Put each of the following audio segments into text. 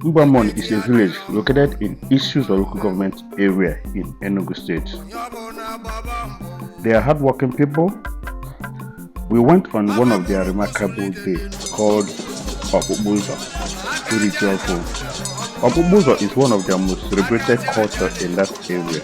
MBU-AMON is a village located in Isi-Uzo local government area in Enugu State. They are hardworking people. We went on one of their remarkable days called Opubuzo, spiritual food. Opubuzo is one of their most celebrated cultures in that area.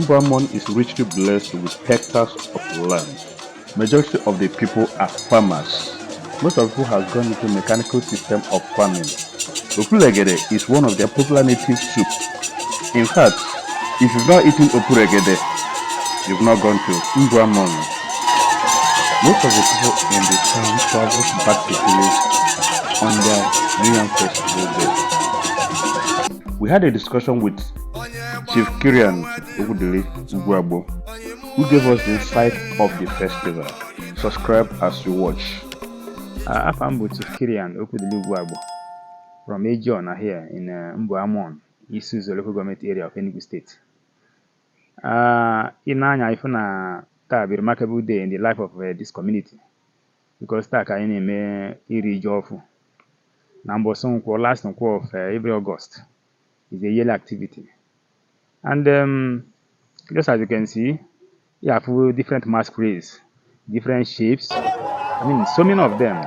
MBU-AMON is richly blessed with hectares of land. Majority of the people are farmers. Most of who has gone into mechanical system of farming. Opuregede is one of their popular native soup. In fact, if you've not eaten opuregede, you've not gone to MBU-AMON. Most of the people in the town travel back to village on their New Year festival day. We had a discussion with Chief Kirian Ugwabo, who gave us the insight of the festival. Subscribe as you watch. I'm Chief Kirian Ugwabo from Ejon here in MBU-AMON, Isi-Uzo local government area of Enugu State. In Anya, if na a remarkable day in the life of this community, because that I name iri jofu. Number some last of every August is a yearly activity. And just as you can see, you have different masquerades, different shapes. I mean, so many of them.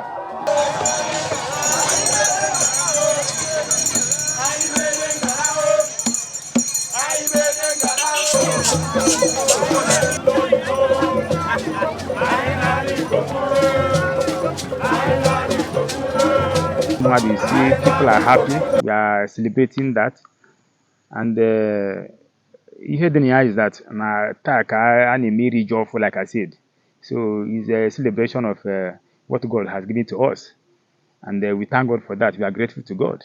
You see, people are happy. We are celebrating that, and you hear the news that na taka anime joyful, like I said. So it's a celebration of what God has given to us, and we thank God for that. We are grateful to God.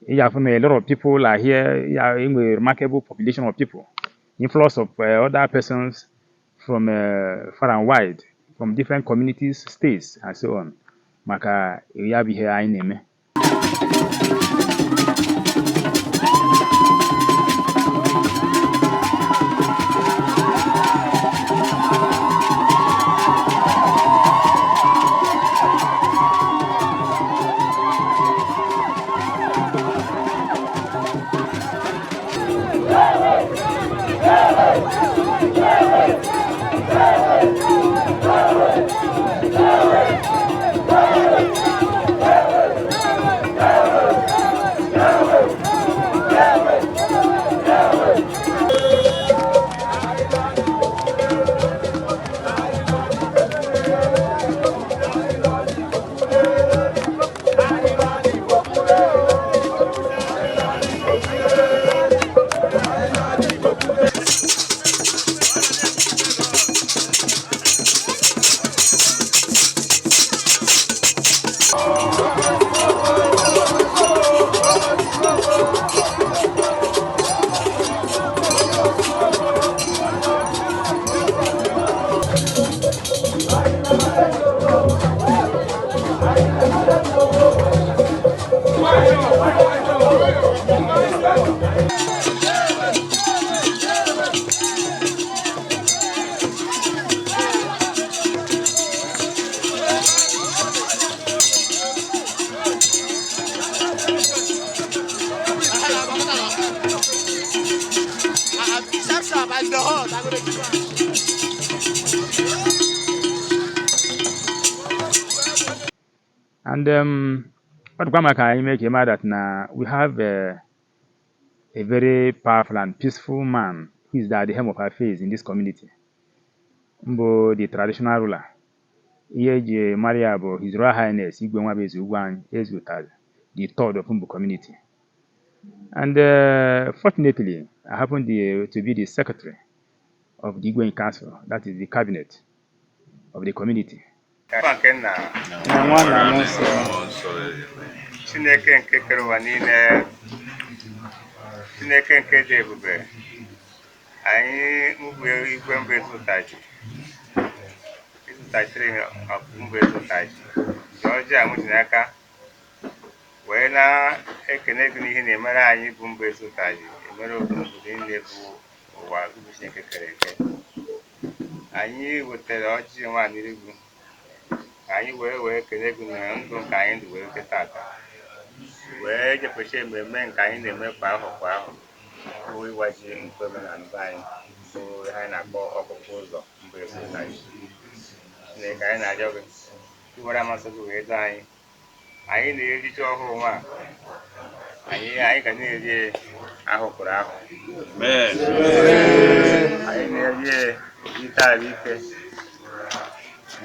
You have a lot of people are here. You have a remarkable population of people, influx of other persons from far and wide, from different communities, states, and so on. Maka you have here I name. And what Gwamaka make him that now we have a very powerful and peaceful man who is at the helm of affairs in this community. Mbo the traditional ruler. Iye Maria bụ His Royal Highness Igwe Nwabezu Ugwuanyi Ezeutal, the third of Mbu community. And fortunately, I happened to be the secretary of the Igwe Council, that is the cabinet of the community. Chineke nke kere ụwa niile, Chineke nke dị ebube, anyị mgbe igwe mbụ ezutaji mbụ ezutaji dị ọjọọ amụji n'aka wee na-ekene gị n'ihe na-emere anyị bụ mbụ ezutaji emere obodo niile bụ ụwa gụbụ Chineke kere eke. Anyị wetara ọjị nwa n'irigwu anyị wee kene gị na ndụ nke anyị ndụ wee keta aka wee jepụcha mmemme nke anyị na-eme kwa ahụ bụ ịwaji mkpebe na mba anyị bụ anyị na-akpọ ọkpụkpụ ụzọ mba ezutaji. Chineke anyị na-arịọ gị iwere amasị gị wee doo anyị na-eriji ọhụụ nwa anyị ga na-eri ahụkwụrụ ahụ, anyị na-eri ite ala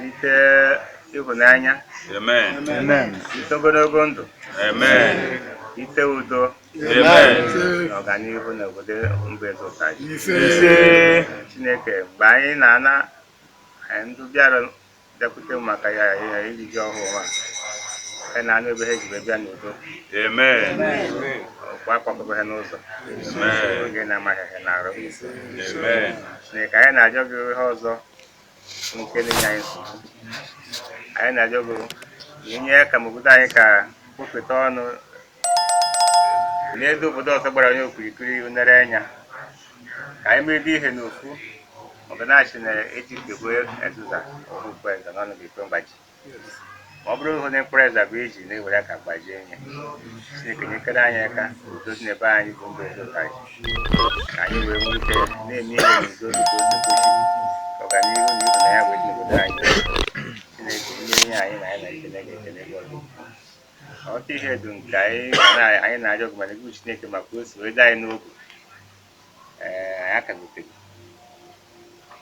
ite ịhụnanya, ite ogologo ndụ, ite udo na ọganihu n'obodo mba ezutaji. Chineke mgbe anyị na-ana ndị bịara bịakwute maka ya iriji ọhụụ nwa anyị na-anụ ebe ha jibe bịa n'udo, ọkwa akpọkọba ha n'ụzọ oge na-amaghị ha na-arụ. Chineke anyị na-arịọ gị ihe ọzọ nke na-enye anyị nsogbu, anyị na-arịọ gị inye ka obodo anyị ka kwupụta ọnụ n'edo obodo ọzọ gbara onye okirikiri unere anya ka anyị medo ihe n'ofu ọganachi na-eji kegbe ezuza okwu eze n'ọnụ gị ikpe mgbaji. Ma ọ bụrụ hụ na mkpụrụ eze bụ eji na-ewere aka gbajie ihe, Chineke nyekere anyị aka udo dị n'ebe anyị bụ mba ezutaji ka anyị wee nwee ike na-eme ihe n'udo dịka otu kwesịrị ọganihu na ịhụnanya wee dị n'obodo anyị. Chineke nye ihe anyị na anyị na-ekele gị ekele gị ọzọ. Ọtụ ihe dị nke anyị na-arịọ gị mana egwu Chineke maka o si wee dị anyị n'obi anyị akagoteghị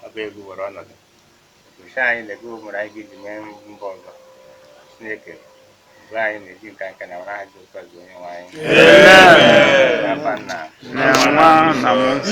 ọ bụ egwu were ọnọdụ ochi anyị na-ego mere anyị ga-eji mee mba ọzọ. Chineke mgbe anyị na-eji nka na ọra ha ji ụtọ onye nwe anyị n'afa Nna na Nwa na Mmụọ Nsọ.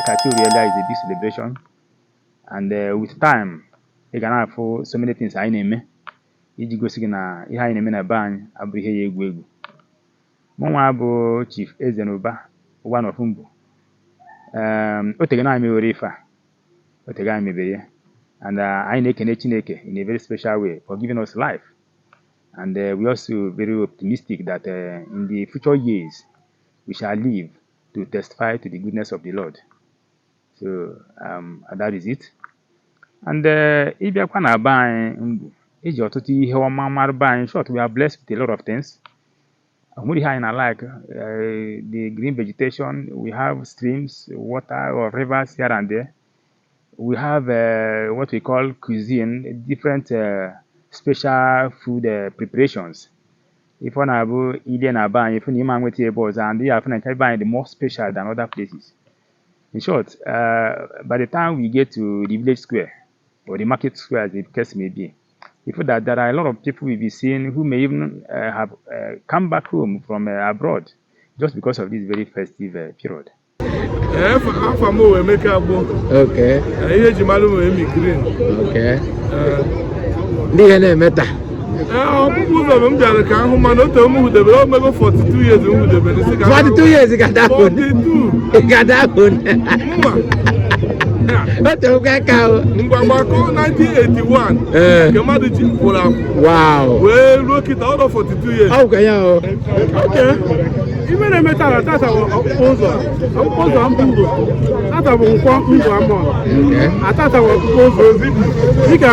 like I told you earlier, is a big celebration. And with time, you can have so many things I name. Iji gosi gị na ihe anyị na-eme na be anyị abụrụ ihe ya egwu egwu. Mụnwa bụ Chief Ezenuba one of Mbụ. O tego na anyị mewere ife a. O tego anyị mebere ya. And anyị na-ekene Chineke in a very special way for giving us life. And we also very optimistic that in the future years we shall live to testify to the goodness of the Lord. So that is it. And ịbịakwa na be anyị Mbụ, eji ọtụtụ ihe ọma mara be anyị. Short, we are blessed with a lot of things. Onwere ihe anyị na like the green vegetation. We have streams, water or rivers here and there. We have what we call cuisine, different special food preparations. If one abu ile na ba, if you man nweta ebe ọzọ, and you have to buy the more special than other places. In short, by the time we get to the village square or the market square, as the case may be, if that there are a lot of people we'll be seeing who may even have come back home from abroad just because of this very festive period. Okay. Okay. 42 years. 42 years, it got that one. It got that one. 1981. Wow. Well, look it out of 42 years. Okay, okay. Even a metal that opposer. MBU AMON. I thought I was okay.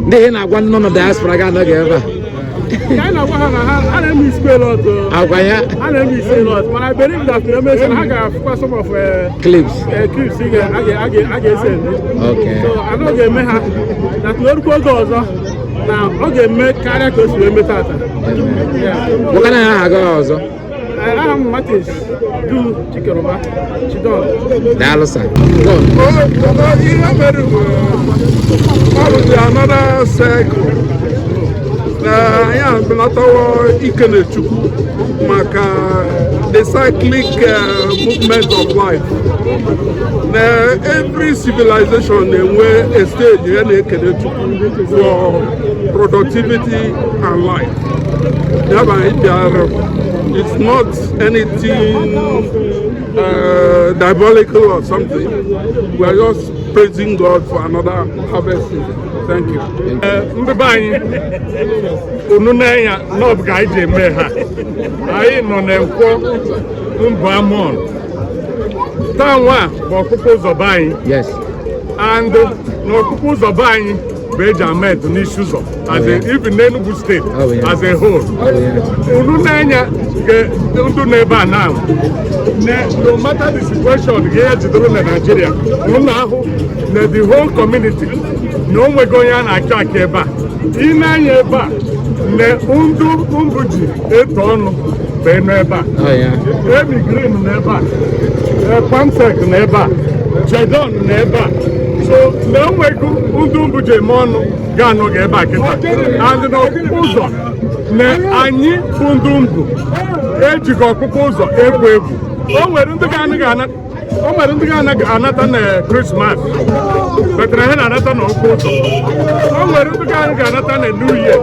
They ain't one none of the diaspora got no ever. I know what I don't spell out. I don't say a lot, but I believe that I have some of clips. Clips, I get okay. So I know they may have that local goes now. Okay, make characters with metata. What can I go also? I am Matis. Do Chikaroma. Chidon. Dallas. Another circle. Yeah, Benatawa Ikenechuku, the cyclic movement of life. Every civilization where a stage for productivity and life. It's not anything diabolical or something. We are just praising God for another harvest. Thank you. Ununaya nob gaije meha. Ai no nenko MBU AMON. Tanwa bokupo zobai. Yes. And no kupo zobai Benjamin to Isi-Uzo as even ENUGU state as a whole. Ununaya undu neba now. No matter the situation here in Nigeria, the whole community, no we're going on attack eba. Ina eba ne undu umbuji etono beneba. Oh yeah. Emi green neba. Pamsek neba. Jedon neba. So no we go undu umbuji mono gano geba kita. And no kuzo ne anyi undu umbu. Ejiko kuzo ebu. O nwere ndị ga anata na Christmas, but na ha na-anata na ọkụ ụzọ. O nwere ndị ga anata na New Year,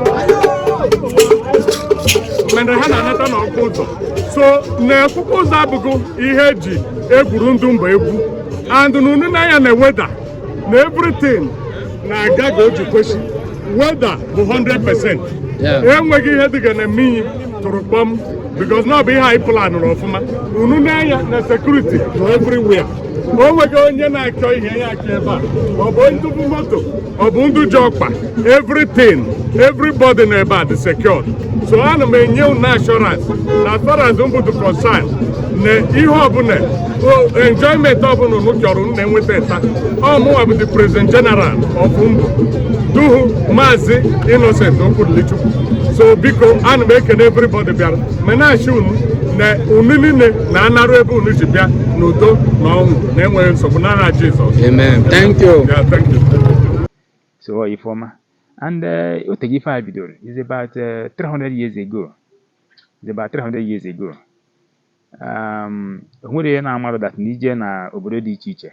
but ha na-anata na ọkụ ụzọ. So na ọkụ ụzọ abụghị ihe eji egwuru ndụ mba egwu, and n'unu n'anya na weather na everything na-aga ka o ji kwesị. Weather bụ 100%. Enweghị ihe dịka na mmiri tụrụ kpọm. Because now be high plan or ofuma. Ununaya na security to everywhere. Oh my God, you're not going here. Or going to moto. Or bundu jokpa. Everything. Everybody nearby is secured. So I may new assurance. As far as umbu to concern. Ne ihobune. Oh enjoyment of unukyorun ne with that. Oh more with the President General of Umbu. Do mazi innocent umbu lichu. So because I'm making everybody better. Mena shun na unini na anarebu unijibia nudo na umu na enwe nsogbu Jesus. Amen. Thank you. Yeah, thank you. So Ifoma, and Otegifa Bidor is about 300 years ago. It's about 300 years ago. Nwere ihe na-amarụ that n'ije na obodo dị iche iche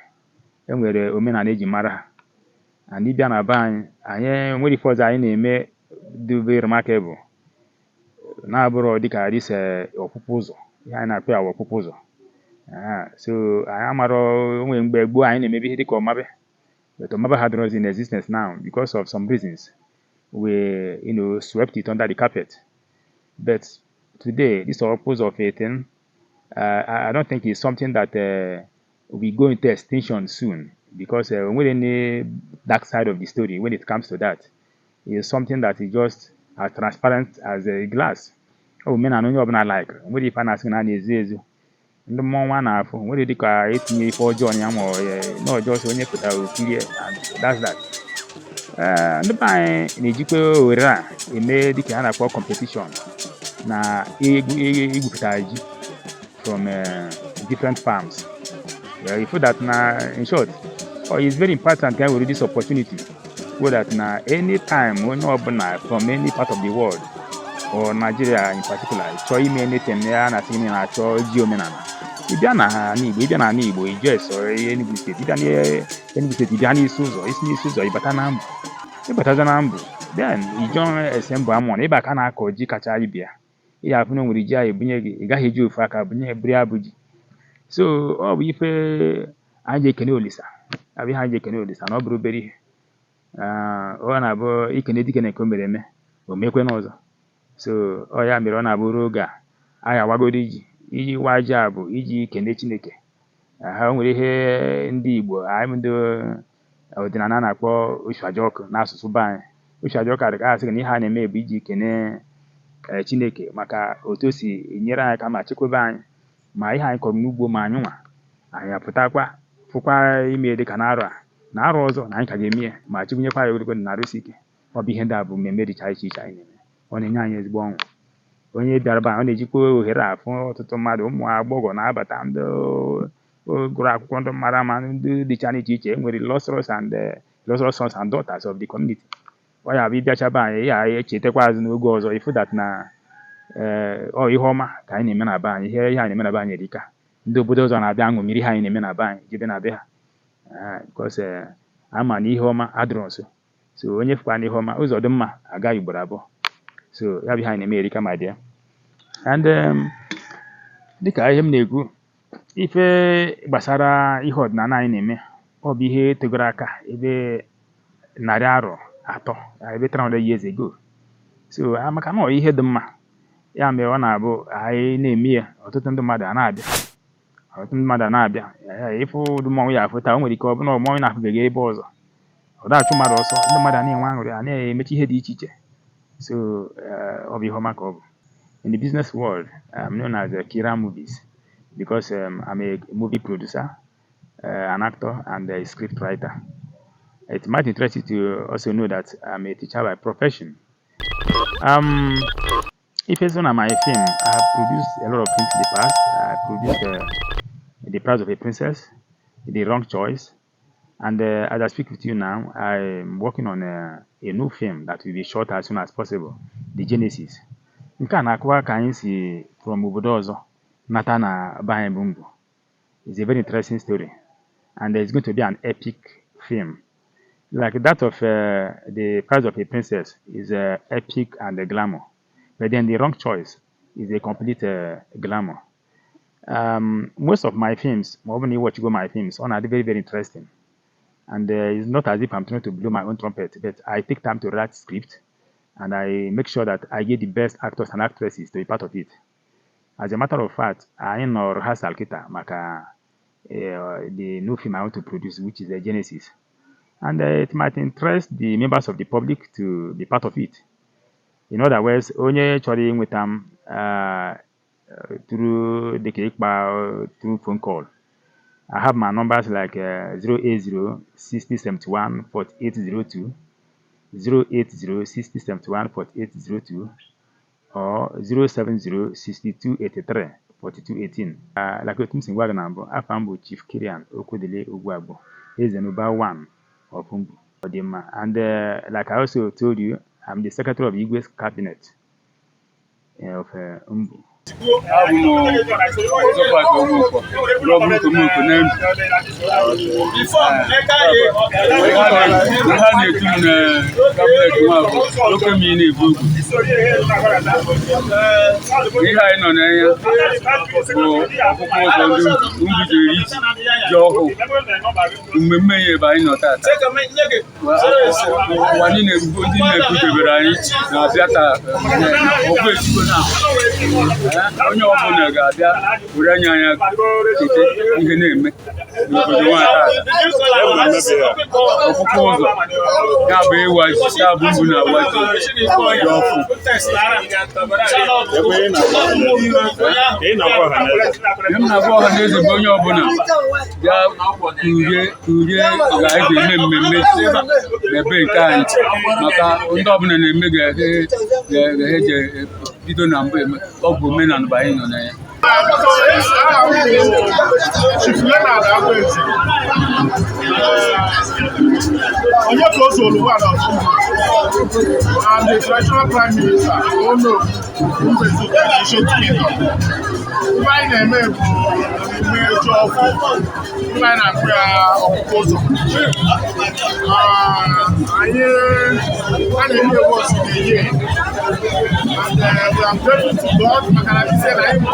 enwere omenala eji mara ha. And ịbịa na be anyị nwere ife ọzọ anyị na-eme dị very remarkable na-abụrụ dịka this ọpụpụ ụzọ, ihe anyị na-akpọ ya ọpụpụ ụzọ. So anyị amarọ onwe mgbe gboo anyị na-emebi ihe dịka ọmabe, but ọmabe had not in existence now because of some reasons. We swept it under the carpet. But today, this purpose of a thing, I don't think it's something that will go into extinction soon, because when any dark side of the story, when it comes to that, is something that is just as transparent as a glass. Oh, men are only open like when if I'm asking an easy. The more one half, when you look at 1884 Johnny, no, just when you put out clear, and that's that. Ndị be anyị na-ejikwa ohere a eme dịka a na-akpọ competition na igwupụta ji from different farms. You feel that in short, it's very important ka we this opportunity so that any time onye ọbụla from any part of the world or Nigeria in particular chọọ ime anything ya na-asị ime na-achọ ji omenala, ịbịa na Igbo, ịbịa na Igbo ije so Enugu steeti, ịbịa na Enugu steeti, ịbịa n'isi ụzọ ịbata na Mbụ, ịbataza na Mbụ, then ijo ese MBU-AMON ebe aka na-akọ ji kacha ibia, ihe afụ na nwere ji ahụ bunye gị, ị gaghị eji ofu aka bunye buru abụ ji. So ọ bụ ife anyị ekene Olisa, abụ ihe anyị ekene Olisa na ọ bụrụ obere ihe. Ọ na-abụ ikene dike na nke o mere eme o mekwe n'ọzọ. So ọ ya mere ọ na-abụ ruo oge a anyị awagodo iji waa ji a bụ iji kene Chineke. Ha nwere ihe ndị Igbo anyị ndị ọdịnala na-akpọ Ushajọkụ n'asụsụ be anyị. Ushajọkụ adịka asị na ihe a na-eme bụ iji kene Chineke maka otu o si enyere anyị aka ma chekwebe anyị ma ihe anyị kọrọ n'ugbo ma anyị nwa anyị apụtakwa fụkwa ime dịka na arụ ọzọ na anyị ka ga-eme ya ma chịgụnyekwa ya ogologo na arụsị ike. Ọ bụ ihe ndị a bụ mmemme dịcha iche iche anyị na-eme. Ọ na-enye anyị ezigbo ọṅụ. Onye bịara ba ọ na-ejikwa ohere afụ ọtụtụ mmadụ, ụmụ agbọghọ na-abata, ndị gụrụ akwụkwọ, ndị mara ama, ndị dịcha n'iche iche. Enwere illustrious sons and daughters of the community. Ọ ya bụ ịbịachaba anyị ya echetakwa azụ n'oge ọzọ ifu that na ihe ọma ka anyị na-eme na be anyị, ihe anyị na-eme na be anyị erika. Ndị obodo ọzọ na-abịa aṅụmiri ihe anyị na-eme na be anyị jebe na be ha, because ama na ihe ọma adịrọ nso. So onye fụkwa na ihe ọma ụzọ dị mma agaghị ugboro abụọ. So ya bụ ihe anyị na-eme erika ma dị. And dịka ihe m na-ekwu, ife gbasara ihe ọdịnala anyị na-eme ọ bụ ihe tegoro aka ebe 300 ebe 300 years ago. So maka na ihe dị mma ya mere ọ na-abụ anyị na-eme ya, ọtụtụ ndị mmadụ na-abịa ịfụ ụdị mmọnwụ ya afụ taa, o nwere ike ọ bụ na mmọnwụ na-afụbeghị ebe ọzọ, ọ na-achụ mmadụ ọsọ, ndị mmadụ na-enwe aṅụrị, a na-emechi ihe dị iche iche. So ọ bụ ihe ọma ka ọ bụ. In the business world, I'm known as Kira Movies because I'm a movie producer, an actor, and a script writer. It might interest you to also know that I'm a teacher by profession. If it's one of my film, I have produced a lot of films in the past. I produced The Price of a Princess, The Wrong Choice, and as I speak with you now, I'm working on a new film that will be shot as soon as possible, The Genesis. Nke a na-akọwa ka anyị si from obodo ọzọ nata na be anyị bụ Mbụ. It's a very interesting story, and it's going to be an epic film. Like that of The Price of a Princess is epic and glamour. But then The Wrong Choice is a complete glamour. Most of my films, when you watch my films, are very, very interesting. And it's not as if I'm trying to blow my own trumpet, but I take time to write script, and I make sure that I get the best actors and actresses to be part of it. As a matter of fact, I am in rehearsal kita maka the new film I want to produce, which is the Genesis. And it might interest the members of the public to be part of it. In other words, onye chọrọ inweta m through through phone call. I have my numbers like 080-6071-4802, 080-6071-4802, or 070-6283-4218. Like what I'm saying, I'm Chief Kirian Okwudili Ogwagbo, Ezenuba 1 of Mbụ. And like I also told you, I'm the Secretary of Igwe's Cabinet. of MBU. Onye ọbụla ga-abịa were anya anya kete ihe na-eme n'obodo nwata ọkpụkpụ ụzọ ya bụ ịwa ji ya bụ mgbu na awa ji ọfụ ihe m na-agwa ọha na eze bụ onye ọbụla bịa urie ga-eji eme mmemme n'ebe nke anyị maka ndị ọbụla na-eme ga-eje bido na mbụ eme ọ bụ omenala bụ anyị nọ na ya. Onye ka o so Oluwa na and the traditional prime minister Ono ife anyị na-eme bụ eme eji ọfụ ife anyị na-akpụ ya ọkpụkpụ ụzọ anyị a na-eme ewu osi na-eyi and we are grateful to God maka na ise na anyị